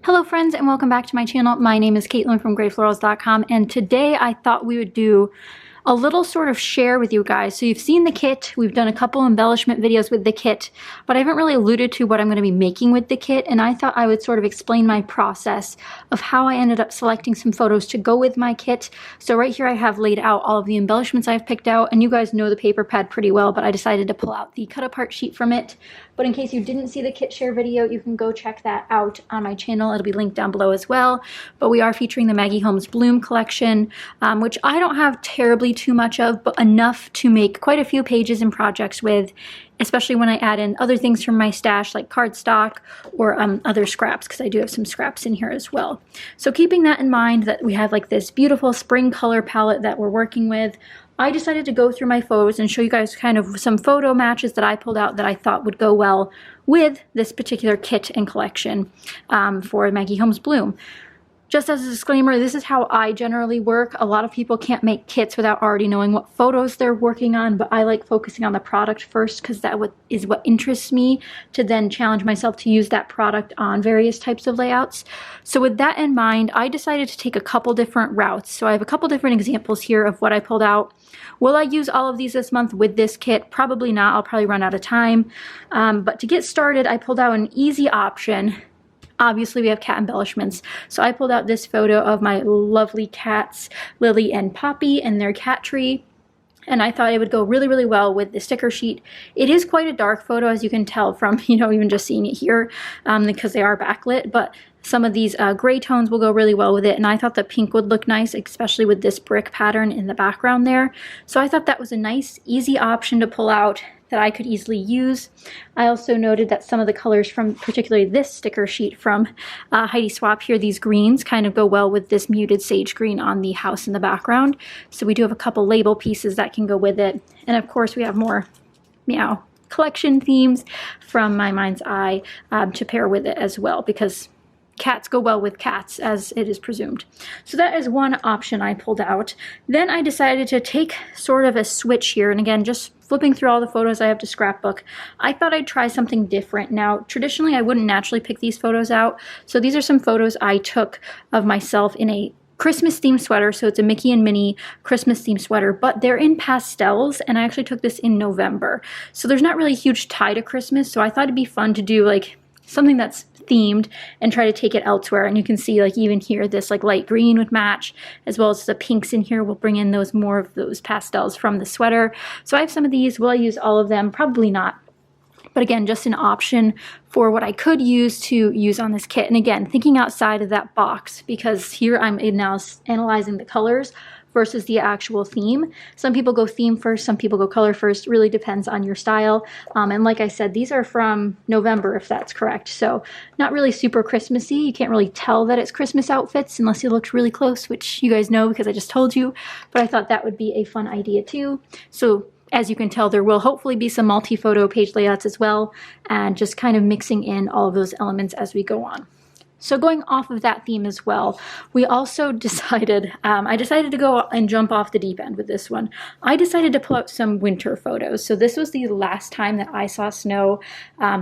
Hello friends and welcome back to my channel. My name is Katelyn from Florals.com, and today I thought we would do a little sort of share with you guys. So you've seen the kit, we've done a couple embellishment videos with the kit, but I haven't really alluded to what I'm going to be making with the kit, and I thought I would sort of explain my process of how I ended up selecting some photos to go with my kit. So right here I have laid out all of the embellishments I've picked out, and you guys know the paper pad pretty well, but I decided to pull out the cut apart sheet from it. But in case you didn't see the kit share video, you can go check that out on my channel. It'll be linked down below as well. But we are featuring the Maggie Holmes Bloom collection, which I don't have terribly too much of, but enough to make quite a few pages and projects with, especially when I add in other things from my stash like cardstock or other scraps, because I do have some scraps in here as well. So keeping that in mind, that we have like this beautiful spring color palette that we're working with, I decided to go through my photos and show you guys kind of some photo matches that I pulled out that I thought would go well with this particular kit and collection for Maggie Holmes Bloom. Just as a disclaimer, this is how I generally work. A lot of people can't make kits without already knowing what photos they're working on, but I like focusing on the product first because that is what interests me, to then challenge myself to use that product on various types of layouts. So with that in mind, I decided to take a couple different routes. So I have a couple different examples here of what I pulled out. Will I use all of these this month with this kit? Probably not. I'll probably run out of time. But to get started, I pulled out an easy option. Obviously, we have cat embellishments. So I pulled out this photo of my lovely cats, Lily and Poppy, and their cat tree. And I thought it would go really, really well with the sticker sheet. It is quite a dark photo, as you can tell from, even just seeing it here, because they are backlit. But some of these gray tones will go really well with it. And I thought the pink would look nice, especially with this brick pattern in the background there. So I thought that was a nice, easy option to pull out that I could easily use. I also noted that some of the colors from particularly this sticker sheet from Heidi Swap here, these greens, kind of go well with this muted sage green on the house in the background. So we do have a couple label pieces that can go with it. And of course we have more meow collection themes from my mind's eye to pair with it as well, because cats go well with cats, as it is presumed. So that is one option I pulled out. Then I decided to take sort of a switch here, and again, just flipping through all the photos I have to scrapbook, I thought I'd try something different. Now, traditionally, I wouldn't naturally pick these photos out. So these are some photos I took of myself in a Christmas themed sweater. So it's a Mickey and Minnie Christmas themed sweater, but they're in pastels, and I actually took this in November. So there's not really a huge tie to Christmas, so I thought it'd be fun to do like something that's themed and try to take it elsewhere. And you can see like even here this like light green would match, as well as the pinks in here will bring in those more of those pastels from the sweater. So I have some of these. Will I use all of them? Probably not. But again, just an option for what I could use to use on this kit. And again, thinking outside of that box, because here I'm now analyzing the colors versus the actual theme. Some people go theme first, some people go color first. Really depends on your style. And like I said, these are from November, if that's correct. So not really super Christmassy. You can't really tell that it's Christmas outfits unless you looked really close, which you guys know because I just told you. But I thought that would be a fun idea too. So as you can tell, there will hopefully be some multi-photo page layouts as well, and just kind of mixing in all of those elements as we go on. So going off of that theme as well, we also decided, I decided to go and jump off the deep end with this one. I decided to pull out some winter photos. So this was the last time that I saw snow.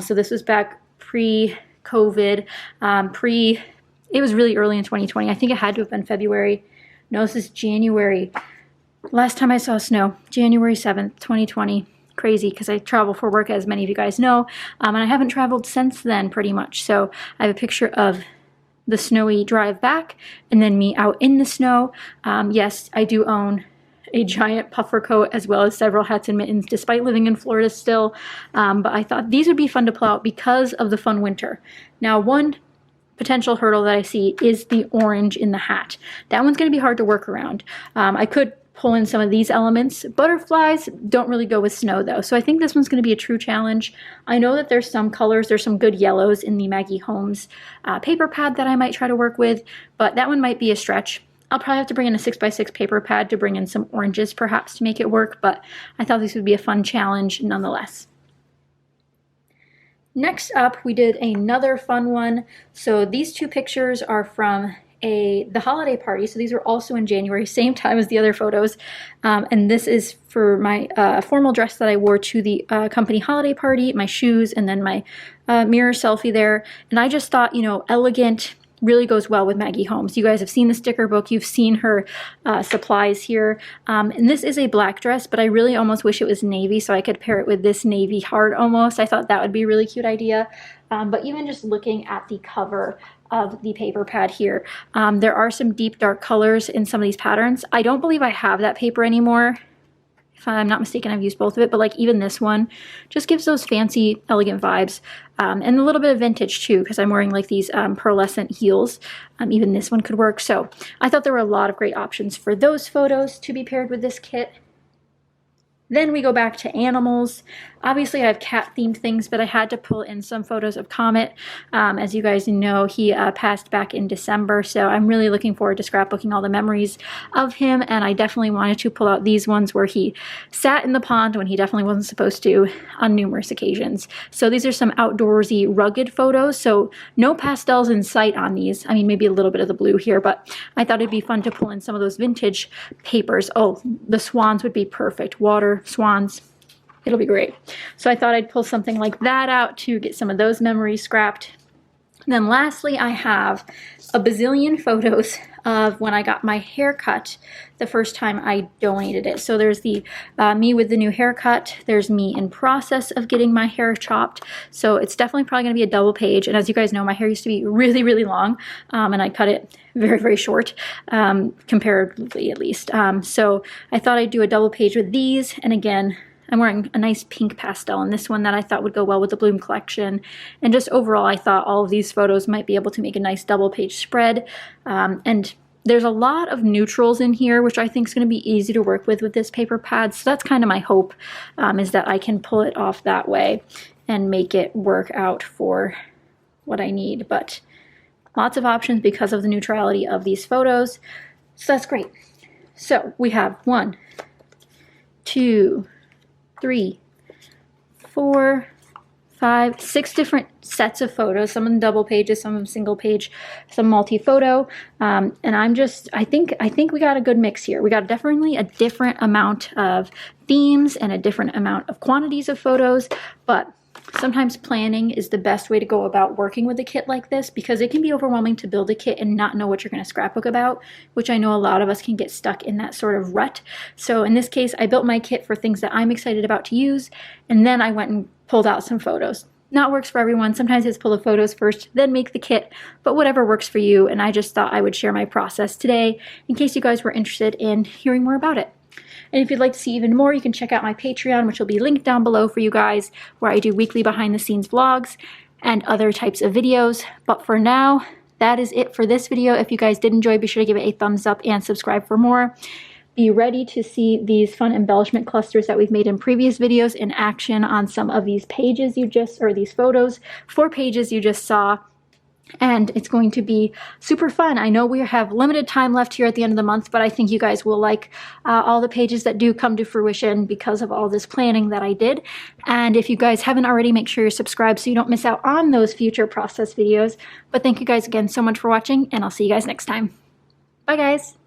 So this was back pre-COVID, it was really early in 2020. I think it had to have been February. No, this is January. Last time I saw snow, January 7th, 2020. Crazy, because I travel for work, as many of you guys know, and I haven't traveled since then pretty much. So I have a picture of the snowy drive back and then me out in the snow. Yes, I do own a giant puffer coat as well as several hats and mittens despite living in Florida still, but I thought these would be fun to pull out because of the fun winter. Now, one potential hurdle that I see is the orange in the hat. That one's going to be hard to work around. I could pull in some of these elements. Butterflies don't really go with snow though, so I think this one's going to be a true challenge. I know that there's some colors, there's some good yellows in the Maggie Holmes paper pad that I might try to work with, but that one might be a stretch. I'll probably have to bring in a 6x6 paper pad to bring in some oranges perhaps to make it work, but I thought this would be a fun challenge nonetheless. Next up, we did another fun one. So these two pictures are from the holiday party. So these were also in January, same time as the other photos. And this is for my formal dress that I wore to the company holiday party, my shoes, and then my mirror selfie there. And I just thought, elegant, really goes well with Maggie Holmes. You guys have seen the sticker book, you've seen her supplies here, and this is a black dress, but I really almost wish it was navy so I could pair it with this navy heart almost. I thought that would be a really cute idea. But even just looking at the cover of the paper pad here, there are some deep dark colors in some of these patterns. I don't believe I have that paper anymore. If I'm not mistaken, I've used both of it, but like even this one just gives those fancy, elegant vibes, and a little bit of vintage too, because I'm wearing like these pearlescent heels. Even this one could work. So I thought there were a lot of great options for those photos to be paired with this kit. Then we go back to animals. Obviously I have cat themed things, but I had to pull in some photos of Comet. As you guys know, he passed back in December, so I'm really looking forward to scrapbooking all the memories of him, and I definitely wanted to pull out these ones where he sat in the pond when he definitely wasn't supposed to on numerous occasions. So these are some outdoorsy rugged photos, so no pastels in sight on these. I mean, maybe a little bit of the blue here, but I thought it'd be fun to pull in some of those vintage papers. Oh, the swans would be perfect. Water, swans, it'll be great. So I thought I'd pull something like that out to get some of those memories scrapped. And then lastly, I have a bazillion photos of when I got my haircut the first time I donated it. So there's the me with the new haircut. There's me in process of getting my hair chopped. So it's definitely probably going to be a double page. And as you guys know, my hair used to be really, really long, and I cut it very, very short, comparatively at least. So I thought I'd do a double page with these. And again, I'm wearing a nice pink pastel in this one that I thought would go well with the Bloom collection. And just overall, I thought all of these photos might be able to make a nice double page spread. And there's a lot of neutrals in here, which I think is going to be easy to work with this paper pad. So that's kind of my hope, is that I can pull it off that way and make it work out for what I need. But lots of options because of the neutrality of these photos. So that's great. So we have 1, 2, 3, 4, 5, 6 different sets of photos, some of them double pages, some of them single page, some multi-photo, and I think we got a good mix here. We got definitely a different amount of themes and a different amount of quantities of photos, but sometimes planning is the best way to go about working with a kit like this, because it can be overwhelming to build a kit and not know what you're going to scrapbook about, which I know a lot of us can get stuck in that sort of rut. So in this case, I built my kit for things that I'm excited about to use, and then I went and pulled out some photos. Not works for everyone. Sometimes it's pull the photos first, then make the kit, but whatever works for you. And I just thought I would share my process today in case you guys were interested in hearing more about it. And if you'd like to see even more, you can check out my Patreon, which will be linked down below for you guys, where I do weekly behind the scenes vlogs and other types of videos. But for now, that is it for this video. If you guys did enjoy, be sure to give it a thumbs up and subscribe for more. Be ready to see these fun embellishment clusters that we've made in previous videos in action on some of these pages these photos, 4 pages you just saw. And it's going to be super fun. I know we have limited time left here at the end of the month, but I think you guys will like all the pages that do come to fruition because of all this planning that I did. And if you guys haven't already, make sure you're subscribed so you don't miss out on those future process videos. But thank you guys again so much for watching, and I'll see you guys next time. Bye guys.